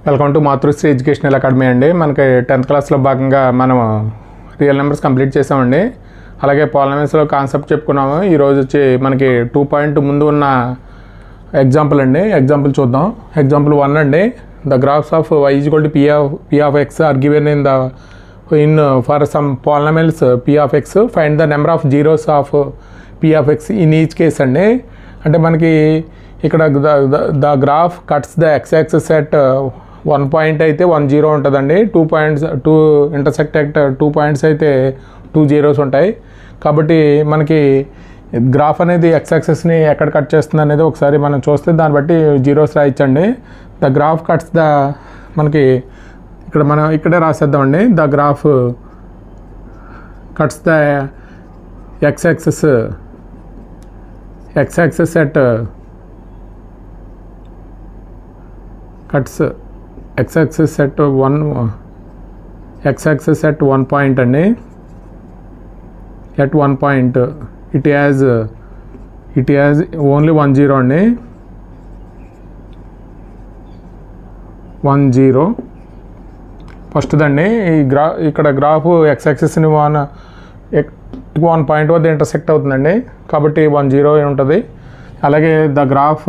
Welcome to Matrusri educational academy అండి. మనకి 10th క్లాస్లో భాగంగా మనం రియల్ నెంబర్స్ కంప్లీట్ చేసామండి. అలాగే పాలినామియల్స్లో కాన్సెప్ట్ చెప్పుకున్నాము. ఈరోజు వచ్చి మనకి 2 పాయింట్ ముందు ఉన్న ఎగ్జాంపుల్ అండి. ఎగ్జాంపుల్ చూద్దాం. ఎగ్జాంపుల్ 1 అండి. The graphs of y equal to p of x are given in for some polynomials p of x find the number of zeros of p of x in each case అండి. అంటే మనకి ఇక్కడ the graph cuts the x axis at 1 point అయితే 1 zero ఉంటుందండి. 2 points intersect at 2 points అయితే 2 zeros ఉంటాయి. కాబట్టి మనకి గ్రాఫ్ అనేది x యాక్సిస్ని ఎక్కడ కట్ చేస్తుంది అనేది ఒకసారి మనం చూస్తే దాన్ని బట్టి జీరోస్ రాయించండి. ద గ్రాఫ్ కట్స్ ద మనకి ఇక్కడ మనం ఇక్కడే రాసేద్దామండి. The graph cuts the x axis at cuts x axis at 1 point అండి. At 1 point it has only 1 zero అండి. 1 జీరో ఫస్ట్దండి. ఇక్కడ గ్రాఫ్ x యాక్సిస్ని 1 పాయింట్ వద్ద ఇంటర్సెక్ట్ అవుతుందండి. కాబట్టి 1 జీరో ఉంటుంది. అలాగే the graph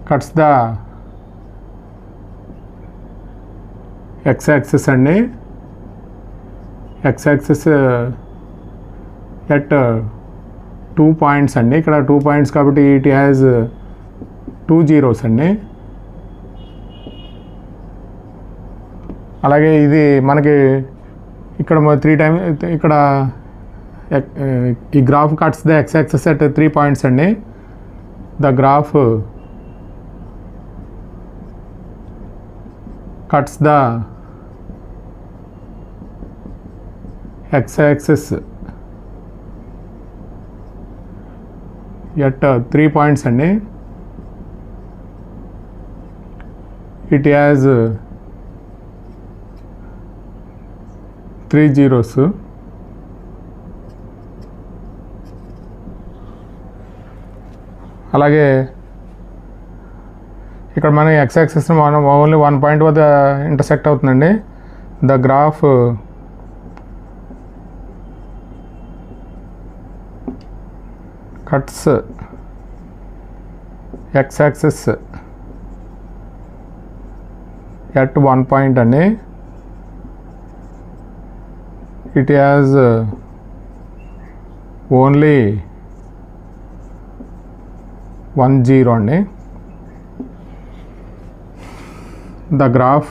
cuts the x axis అండి. x యాక్సిస్ ఎట్ 2 పాయింట్స్ అండి. ఇక్కడ 2 పాయింట్స్ కాబట్టి ఇట్ హ్యాజ్ 2 జీరోస్ అండి. అలాగే ఇది మనకి ఇక్కడ 3 టైమ్స్ ఇక్కడ ఈ graph cuts the x axis at 3 points అండి. The graph cuts the x axis at 3 points అండి. it has 3 zeros. అలాగే ఇక్కడ మన x యాక్సిస్ మనం ఓన్లీ 1 పాయింట్ వద్ద ఇంటర్సెక్ట్ అవుతుందండి. The graph cuts x axis at 1 point అండి. ఇట్ హ్యాజ్ ఓన్లీ 1 జీరో అండి. The graph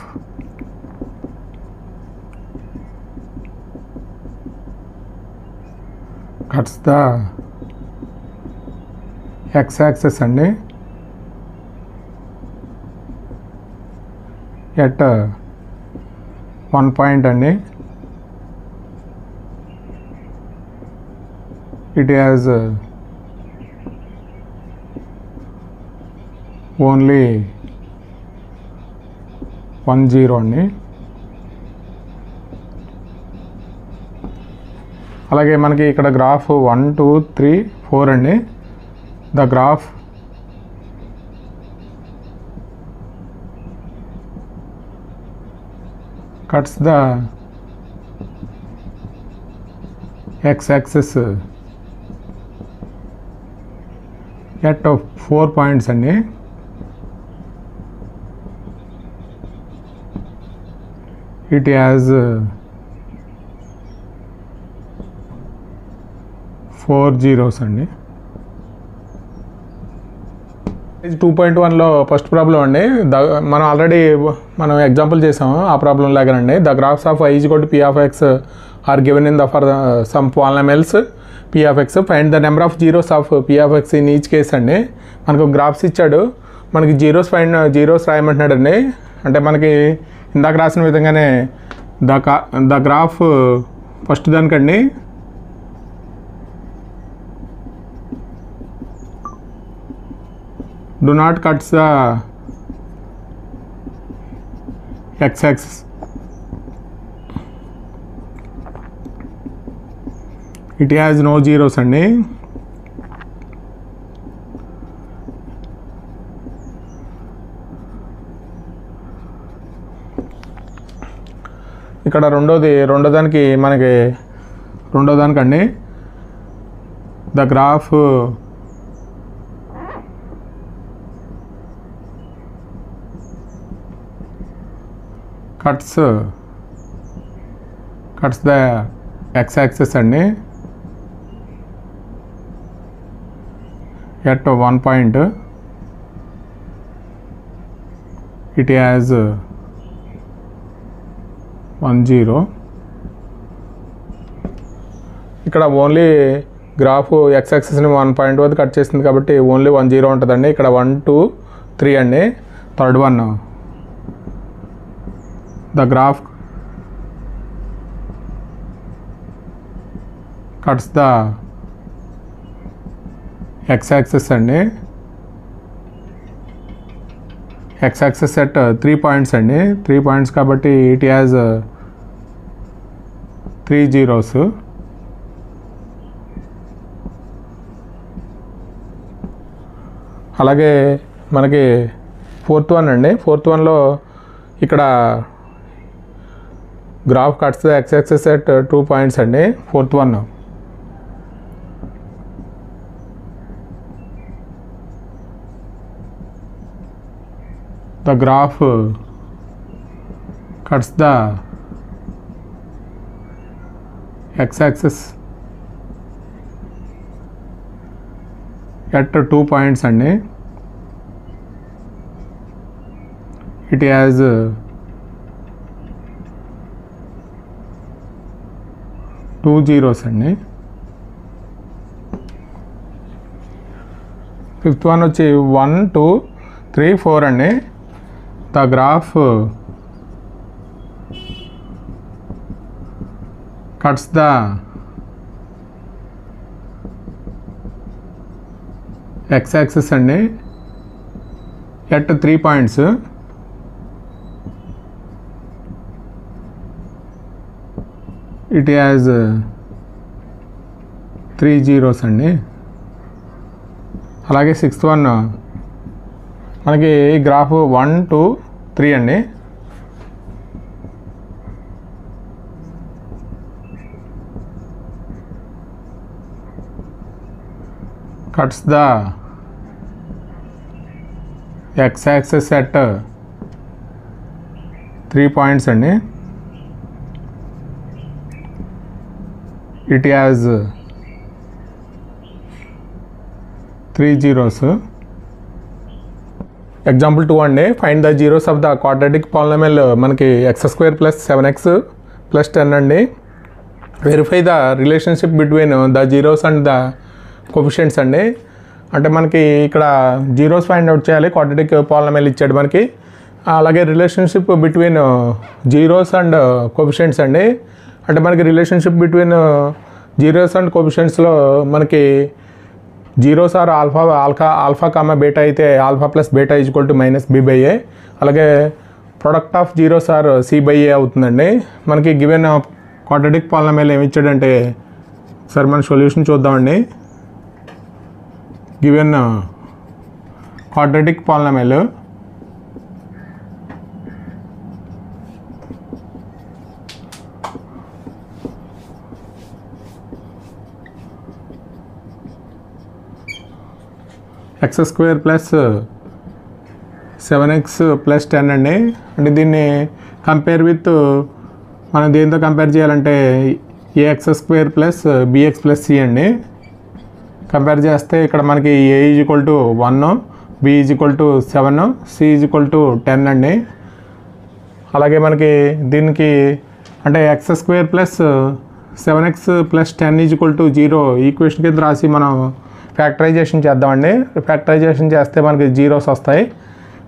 cuts the x axis అండి at 1 పాయింట్ అండి. it has only 1 జీరో అండి. అలాగే మనకి ఇక్కడ గ్రాఫ్ 1 2 3 4 అండి. The graph cuts the x axis at 4 points అండి. it has 4 జీరోస్ అండి. 2.1లో ఫస్ట్ ప్రాబ్లం అండి. మనం ఆల్రెడీ ఎగ్జాంపుల్ చేసాము ఆ ప్రాబ్లం లాగానండి. The graphs of y equal to p of x are given in the for some polynomials p of x find the number of zeros of p of x in each case అండి. మనకు graphs ఇచ్చాడు, మనకి zeros రాయమంటున్నాడు అండి. అంటే మనకి ఇందాక రాసిన విధంగానే ద గ్రాఫ్ ఫస్ట్ దానికండి do not cuts the x axis. It has no zeros అండి. ఇక్కడ రెండోదానికి మనకి రెండోదానికండి the graph cuts the x-axis అండి at one point it has 10. ఇక్కడ ఓన్లీ గ్రాఫ్ x-axisని 1 పాయింట్ వద్ద కట్ చేసింది కాబట్టి ఓన్లీ 10 ఉంటుందండి. ఇక్కడ 1 2 3 అండి. Third one the graph cuts the x-axis అండి. x-axis at 3 పాయింట్స్ అండి. 3 పాయింట్స్ కాబట్టి it has 3 zeros. అలాగే మనకి ఫోర్త్ వన్ అండి. ఫోర్త్ వన్లో ఇక్కడ graph cuts the x-axis at 2 points అండి. Fourth one the graph cuts the x-axis at 2 points అండి. it has 2 zeros అండి. ఫిఫ్త్ వన్ వచ్చి 1 2 3 4 అండి. The graph cuts the x-axis అండి at 3 points. it has 3 zeros అండి. అలాగే సిక్స్త్ వన్ మనకి graph 1 2 3 అండి. Cuts the x-axis at 3 points అండి. it has 3 zeros. ఎగ్జాంపుల్ 2 అండి. Find the zeros of the quadratic polynomial మనకి x² + 7x + 10 అండి. Verify the relationship between the zeros and the coefficients అండి. అంటే మనకి ఇక్కడ జీరోస్ ఫైండ్ అవుట్ చేయాలి. క్వాడ్రాటిక్ పాలినామియల్ ఇచ్చాడు మనకి. అలాగే relationship between zeros and coefficients అండి. అంటే మనకి రిలేషన్షిప్ బిట్వీన్ జీరోస్ అండ్ కోఫిషియంట్స్లో మనకి zeros are alpha comma beta అయితే alpha plus beta is equal to -b/a. అలాగే product of zeros are c/a అవుతుందండి. మనకి గివెన్ క్వాడ్రాటిక్ పాలినామియల్ ఏమి ఇచ్చాడంటే సరే మన సొల్యూషన్ చూద్దామండి. Given quadratic polynomial x² + 7x + 10 అండి. అంటే దీన్ని కంపేర్ విత్ మనం దేంతో కంపేర్ చేయాలంటే ax² + bx + c అండి. కంపేర్ చేస్తే ఇక్కడ మనకి a = 1 b = 7 c = 10 అండి. అలాగే మనకి దీనికి అంటే x² + 7x + 10 = 0 ఈక్వేషన్ కింద రాసి మనం ఫ్యాక్టరైజేషన్ చేద్దామండి. ఫ్యాక్టరైజేషన్ చేస్తే మనకి జీరోస్ వస్తాయి.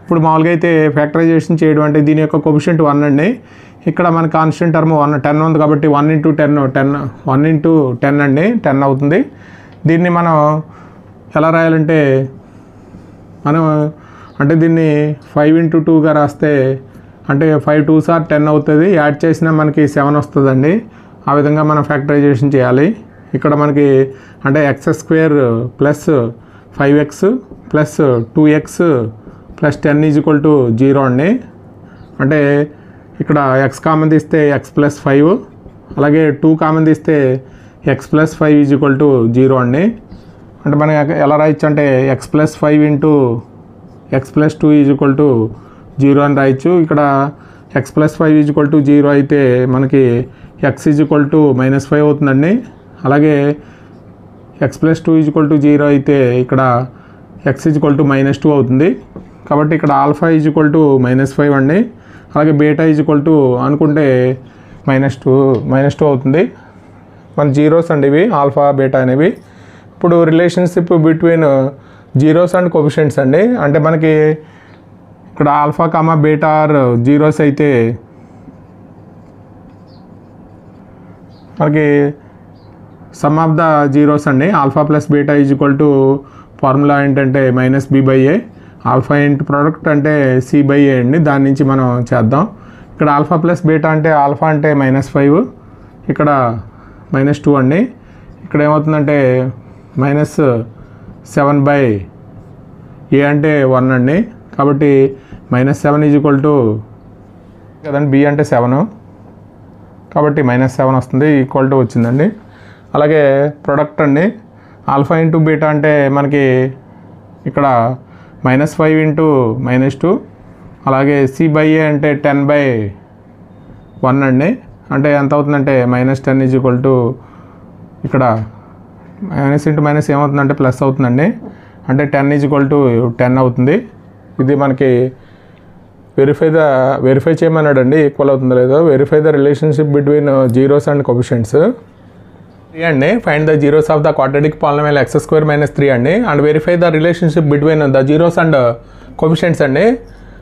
ఇప్పుడు మామూలుగా అయితే ఫ్యాక్టరైజేషన్ చేయడం అంటే దీని యొక్క కోఎఫిషియంట్ 1 అండి. ఇక్కడ మన కాన్స్టెంట్ టర్మ్ 10 ఉంది కాబట్టి 1 × 10 అండి. 10 అవుతుంది. దీన్ని మనం ఎలా రాయాలంటే మనం అంటే దీన్ని 5 × 2గా రాస్తే అంటే 5 2s are 10 అవుతుంది. యాడ్ చేసినా మనకి 7 వస్తుందండి. ఆ విధంగా మనం ఫ్యాక్టరైజేషన్ చేయాలి. ఇక్కడ మనకి అంటే x² + 5x + 2x + 10 = 0 అండి. అంటే ఇక్కడ ఎక్స్ కామన్ తీస్తే x+5, అలాగే 2 కామన్ తీస్తే x+5 = 0 అండి. అంటే మనం ఎలా రాయొచ్చు అంటే x+5 × x+2 = 0 అని రాయొచ్చు. ఇక్కడ x+5 = 0 అయితే మనకి x -5 అవుతుందండి. అలాగే x+2 = 0 అయితే ఇక్కడ x -2 అవుతుంది. కాబట్టి ఇక్కడ ఆల్ఫా -5 అండి. అలాగే బీటా అనుకుంటే -2 అవుతుంది. మన జీరోస్ అండి ఇవి, ఆల్ఫా బీటా అనేవి. ఇప్పుడు relationship between zeros and coefficients అండి. అంటే మనకి ఇక్కడ alpha comma beta are zeros అయితే మనకి సమ్ ఆఫ్ ద జీరోస్ అండి. ఆల్ఫా ప్లస్ బీటా ఫార్ములా ఏంటంటే -b/a, ఆల్ఫా ఇంటూ ప్రోడక్ట్ అంటే c/a అండి. దాని నుంచి మనం చేద్దాం. ఇక్కడ ఆల్ఫా ప్లస్ బీటా అంటే ఆల్ఫా అంటే -5, ఇక్కడ -2 అండి. ఇక్కడ ఏమవుతుందంటే -7/a అంటే 1 అండి. కాబట్టి -7 కదండి, b అంటే 7, కాబట్టి -7 వస్తుంది, ఈక్వల్ టు వచ్చిందండి. అలాగే ప్రొడక్ట్ అండి, ఆల్ఫా ఇంటూ బీటా అంటే మనకి ఇక్కడ -5 × -2, అలాగే c/a అంటే 10/1 అండి. అంటే ఎంత అవుతుందంటే -10 ఇక్కడ మైనస్ ఇంటూ మైనస్ ఏమవుతుందంటే ప్లస్ అవుతుందండి. అంటే 10 = 10 అవుతుంది. ఇది మనకి వెరిఫై చేయమన్నాడండి, ఈక్వల్ అవుతుందో లేదో. Verify the relationship between zeros and coefficients. 3 అండి, find the zeros of the quadratic polynomial x² - 3 అండి. And verify the relationship between the zeros and coefficients అండి.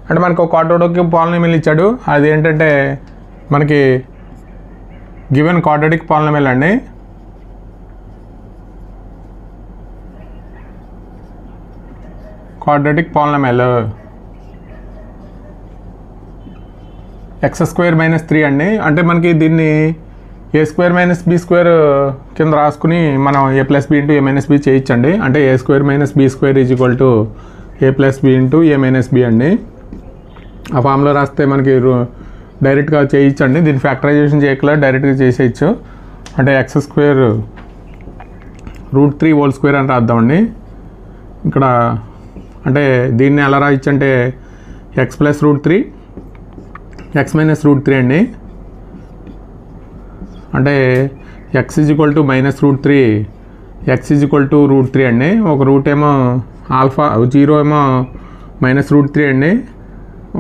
అంటే మనకు క్వాడ్రాటిక్ పాలినామియల్ ఇచ్చాడు, అది ఏంటంటే మనకి గివెన్ క్వాడ్రాటిక్ పాలినామియల్ అండి. క్వాడ్రాటిక్ పాలినామియల్ x² - 3 అండి. అంటే మనకి దీన్ని a² - b² కింద రాసుకుని మనం a + b × a - b చేయొచ్చండి. అంటే a² - b² = a + b × a - b అండి. ఆ ఫామ్లో రాస్తే మనకి డైరెక్ట్గా చేయొచ్చండి. దీన్ని ఫ్యాక్టరైజేషన్ చేయకుండా డైరెక్ట్గా చేసేయచ్చు. అంటే x² √3² అని రాద్దామండి. ఇక్కడ అంటే దీన్ని ఎలా రాయొచ్చు అంటే x + √3 x - √3 అండి. అంటే x -√3 x √3 అండి. ఒక రూట్ ఏమో ఆల్ఫా, 0 ఏమో -√3 అండి,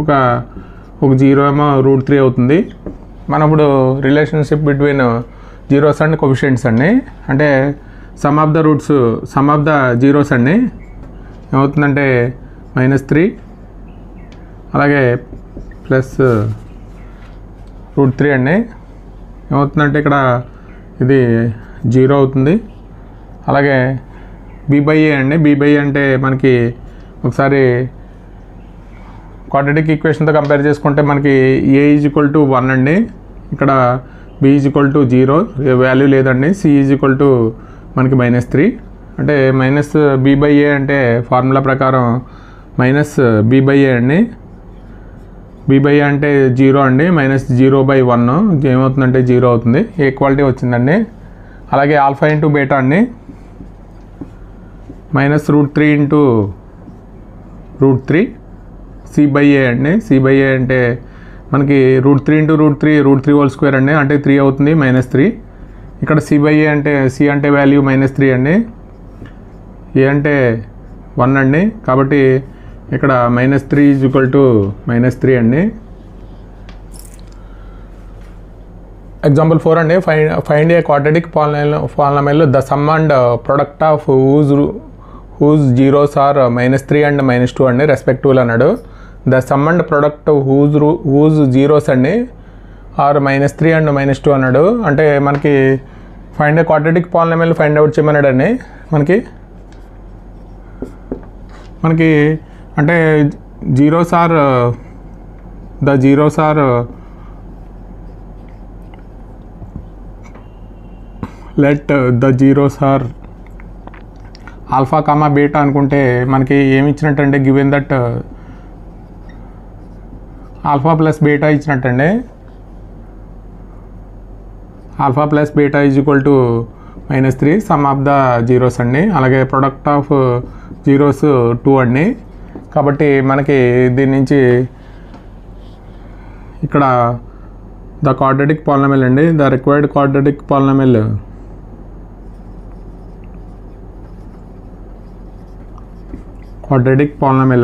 ఒక 0 ఏమో √3 అవుతుంది. మనం ఇప్పుడు relationship between zeros and coefficients అండి. అంటే సమ్ ఆఫ్ ద జీరోస్ అండి ఏమవుతుందంటే -3, అలాగే ప్లస్ √3 అండి. ఏమవుతుందంటే ఇక్కడ ఇది 0 అవుతుంది. అలాగే b/a అండి. b/a అంటే మనకి ఒకసారి క్వాడ్రాటిక్ ఈక్వేషన్తో కంపేర్ చేసుకుంటే మనకి a = 1 అండి. ఇక్కడ b = 0, వాల్యూ లేదండి. c మనకి -3. అంటే -b/a అంటే ఫార్ములా ప్రకారం -b/a అండి. b/a అంటే 0 అండి. -0/1 ఏమవుతుందంటే 0 అవుతుంది. ఈక్వాలిటీ వచ్చిందండి. అలాగే ఆల్ఫా ఇంటూ బీటా అండి, -√3 × √3 c/a అండి. c/a అంటే మనకి √3 × √3 అండి. అంటే 3 అవుతుంది, -3. ఇక్కడ c/a అంటే c అంటే వాల్యూ -3 అండి, a అంటే 1 అండి. కాబట్టి ఇక్కడ -3 = -3 అండి. ఎగ్జాంపుల్ 4 అండి, find a quadratic polynomial the sum and product of whose zeros are -3 and -2 అండి రెస్పెక్టివ్లీ అన్నాడు. The sum and product whose zeros అండి ఆర్ -3 అండ్ -2 అన్నాడు. అంటే మనకి find a quadratic polynomial find out చేయమన్నాడు అండి. మనకి అంటే zeros are let the zeros are alpha comma beta అనుకుంటే మనకి ఏమి ఇచ్చినట్టు అంటే given that alpha plus beta ఇచ్చినట్టండి. Alpha plus beta is equal to -3 some of the zeros అండి. అలాగే ప్రొడక్ట్ ఆఫ్ జీరోస్ 2 అండి. కాబట్టి మనకి దీని నుంచి ఇక్కడ ద క్వాడ్రాటిక్ పాలినామిల్ అండి, ద రిక్వైర్డ్ క్వాడ్రాటిక్ పాలినామిల్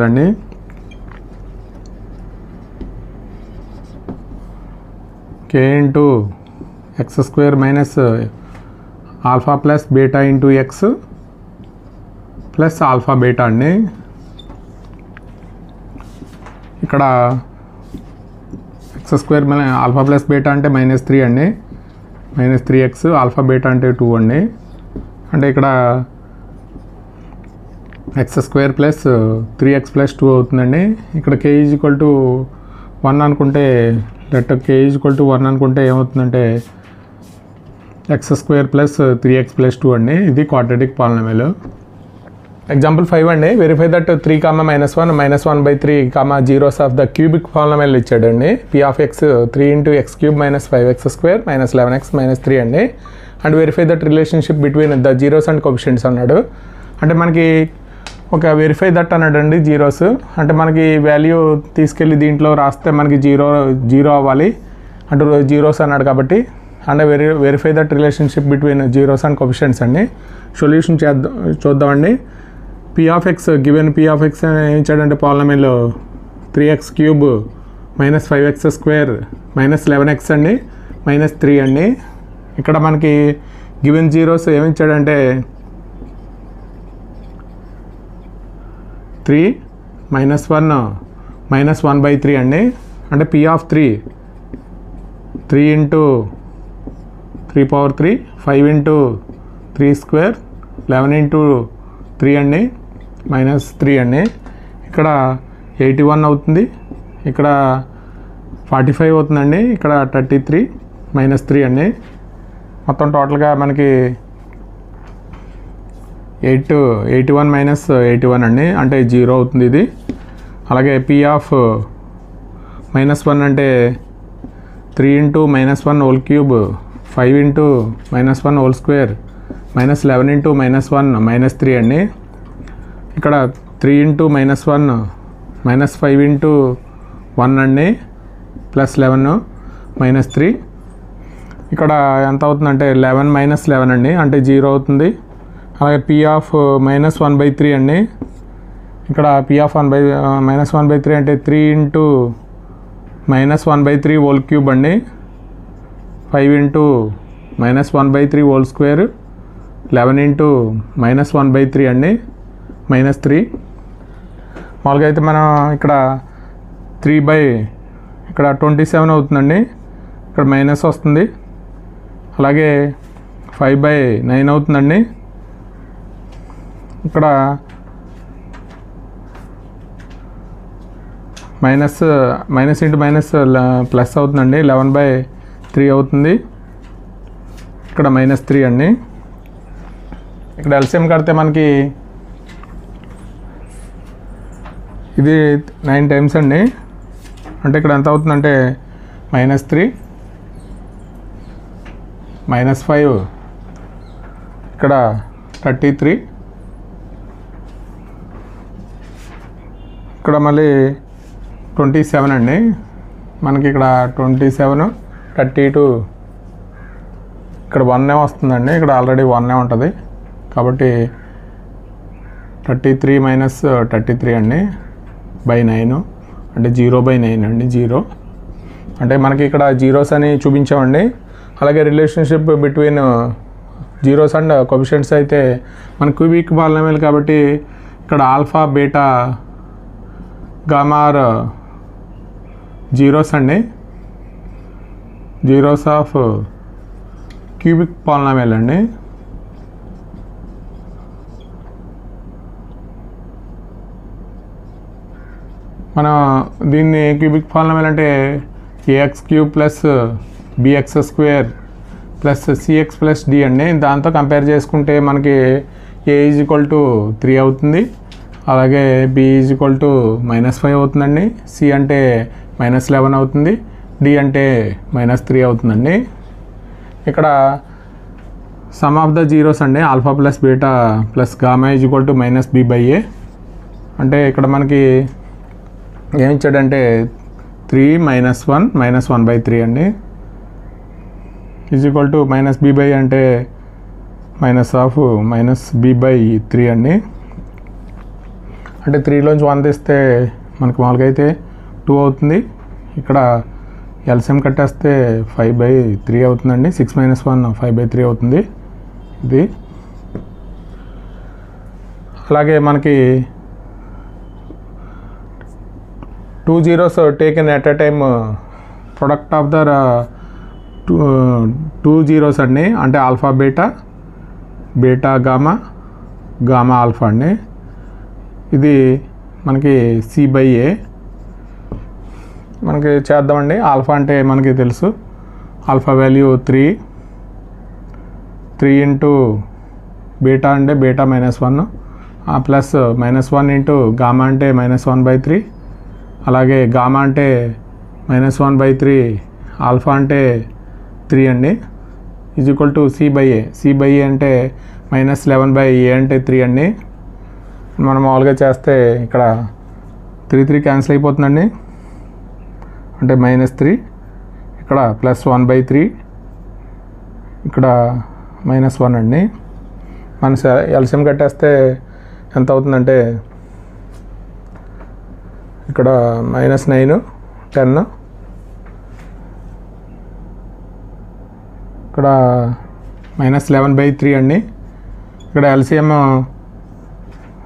అండి. k into x² minus alpha plus beta into x plus alpha beta అండి. ఇక్కడ x² ఆల్ఫా ప్లస్ బీటా అంటే -3 అండి, -3x, ఆల్ఫా బీటా అంటే 2 అండి. అంటే ఇక్కడ x² ప్లస్ 3x ప్లస్ 2 అవుతుందండి. ఇక్కడ k ఈజ్ ఈక్వల్ టు 1 అనుకుంటే, k ఈజ్ ఈక్వల్ టు 1 అనుకుంటే ఏమవుతుందంటే x² ప్లస్ 3x ప్లస్ 2 అండి. ఇది క్వాడ్రాటిక్ పాలినామిల్. ఎగ్జాంపుల్ 5 అండి. Verify that 3, -1, -1/3, zeros of the cubic polynomial ఇచ్చాడండి. p of x 3 into x³ - 5x² - 11x - 3 అండి. And verify that relationship between the zeros and coefficients అన్నాడు. అంటే మనకి ఒక వెరిఫై దట్ అన్నాడండి జీరోస్. అంటే మనకి వాల్యూ తీసుకెళ్ళి దీంట్లో రాస్తే మనకి జీరో అవ్వాలి అంటే జీరోస్ అన్నాడు కాబట్టి. And verify that relationship between zeros and coefficients అండి. సొల్యూషన్ చూద్దామండి. p of x given p of x ఏం ఇచ్చాడంటే పాలినామిల్ 3x³ - 5x² - 11x అండి, -3 అండి. ఇక్కడ మనకి గివెన్ జీరోస్ ఏమి ఇచ్చాడంటే 3 - 1 -1/3 అండి. అంటే p of 3 into 3^3, 5 into 3² 11 into 3 అండి, -3 అండి. ఇక్కడ 81 అవుతుంది, ఇక్కడ 45 అవుతుందండి, ఇక్కడ 33 -3 అండి. మొత్తం టోటల్గా మనకి 81 - 81 అండి, అంటే 0 అవుతుంది ఇది. అలాగే p ఆఫ్ -1 అంటే 3 into -1 whole cube, 5 into -1 whole square, -11 into -1 -3 అండి. ఇక్కడ 3 ఇంటూ -1 -5 ఇంటూ 1 అండి, +11 -3. ఇక్కడ ఎంత అవుతుందంటే 11 - 11 అండి, అంటే 0 అవుతుంది. అలాగే p ఆఫ్ -1/3 అండి. ఇక్కడ p ఆఫ్ -1/3 అంటే 3 ఇంటూ -1/3 హోల్ క్యూబ్ అండి, 5 ఇంటూ -1/3 హోల్ స్క్వేర్, 11 ఇంటూ -1/3 అండి, -3. మామూలుగా అయితే మనం ఇక్కడ 27 అవుతుందండి, ఇక్కడ మైనస్ వస్తుంది. అలాగే 5/9 అవుతుందండి. ఇక్కడ మైనస్ ఇంటూ మైనస్ ప్లస్ అవుతుందండి, 11/3 అవుతుంది. ఇక్కడ -3 అండి. ఇక్కడ ఎల్సిఎం కడితే మనకి ఇది 9 టైమ్స్ అండి. అంటే ఇక్కడ ఎంత అవుతుందంటే -3 -5, ఇక్కడ 33, ఇక్కడ మళ్ళీ 27 అండి. మనకి ఇక్కడ 27, 32, ఇక్కడ 1 వస్తుందండి, ఇక్కడ ఆల్రెడీ 1 ఉంటుంది కాబట్టి 33 - 33 అండి /9, అంటే 0/9 అండి, 0. అంటే మనకి ఇక్కడ జీరోస్ అని చూపించామండి. అలాగే relationship between zeros and coefficients అయితే మన క్యూబిక్ పాలినామిల్ కాబట్టి ఇక్కడ alpha beta gamma are zeros అండి, జీరోస్ ఆఫ్ క్యూబిక్ పాలినామిల్ అండి. మనం దీన్ని క్యూబిక్ పాలినామిల్ అంటే ax³ plus bx² plus cx plus d అండి. దాంతో కంపేర్ చేసుకుంటే మనకి a = 3 అవుతుంది. అలాగే బి ఈజ్ ఈక్వల్ టు -5 అవుతుందండి. సి అంటే -11 అవుతుంది. డి అంటే -3 అవుతుందండి. ఇక్కడ సమ్ ఆఫ్ ద జీరోస్ అండి alpha plus beta plus gamma is equal to -b/a. అంటే ఇక్కడ మనకి ఏమి ఇచ్చాడంటే 3 -1 -1/3 అండి ఈజ్ ఈక్వల్ టు -b/a అంటే -b/3 అండి. అంటే 3లోంచి 1 తీస్తే మనకు మామూలుగా అయితే 2 అవుతుంది. ఇక్కడ ఎల్సిఎం కట్టేస్తే 5/3 అవుతుందండి. 6 - 1 5/3 అవుతుంది ఇది. అలాగే మనకి 2 zeros taken at a time product of the 2 zeros అండి. అంటే alpha beta, beta gamma, gamma alpha అండి. ఇది మనకి C/A మనకి చేద్దామండి. ఆల్ఫా అంటే మనకి తెలుసు, ఆల్ఫా వాల్యూ 3 ఇంటూ బీటా అంటే బీటా -1 ప్లస్ -1 ఇంటూ గామా అంటే -1/3, అలాగే గామా అంటే -1/3, ఆల్ఫా అంటే 3 అండి is equal to C/A. C/A అంటే -11/A అంటే 3 అండి. మనం మామూలుగా చేస్తే ఇక్కడ 3 క్యాన్సిల్ అయిపోతుందండి. అంటే -3, ఇక్కడ +1/3, ఇక్కడ -1 అండి. మన ఎల్సిఎం కట్టేస్తే ఎంత అవుతుందంటే ఇక్కడ -9, 10, ఇక్కడ -11/3 అండి. ఇక్కడ ఎల్సిఎం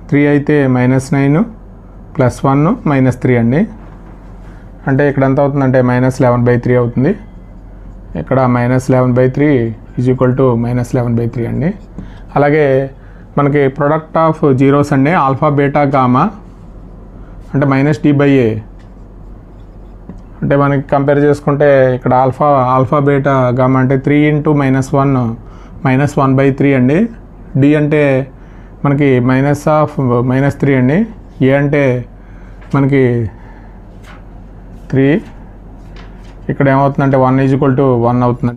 3 అయితే -9 +1 -3 అండి. అంటే ఇక్కడ ఎంత అవుతుందంటే -11/3 అవుతుంది. ఇక్కడ -11/3 ఈజ్ ఈక్వల్ టు -11/3 అండి. అలాగే మనకి ప్రొడక్ట్ ఆఫ్ జీరోస్ అండి ఆల్ఫా బీటా గామా అంటే -d/a. అంటే మనకి కంపేర్ చేసుకుంటే ఇక్కడ ఆల్ఫా బీటా గామా అంటే 3 ఇంటూ -1 -1/3 అండి. డి అంటే మనకి -3 అండి. ఏ అంటే మనకి 3, ఇక్కడ ఏమవుతుందంటే 1 ఈజ్ ఈక్వల్ టు 1 అవుతుంది.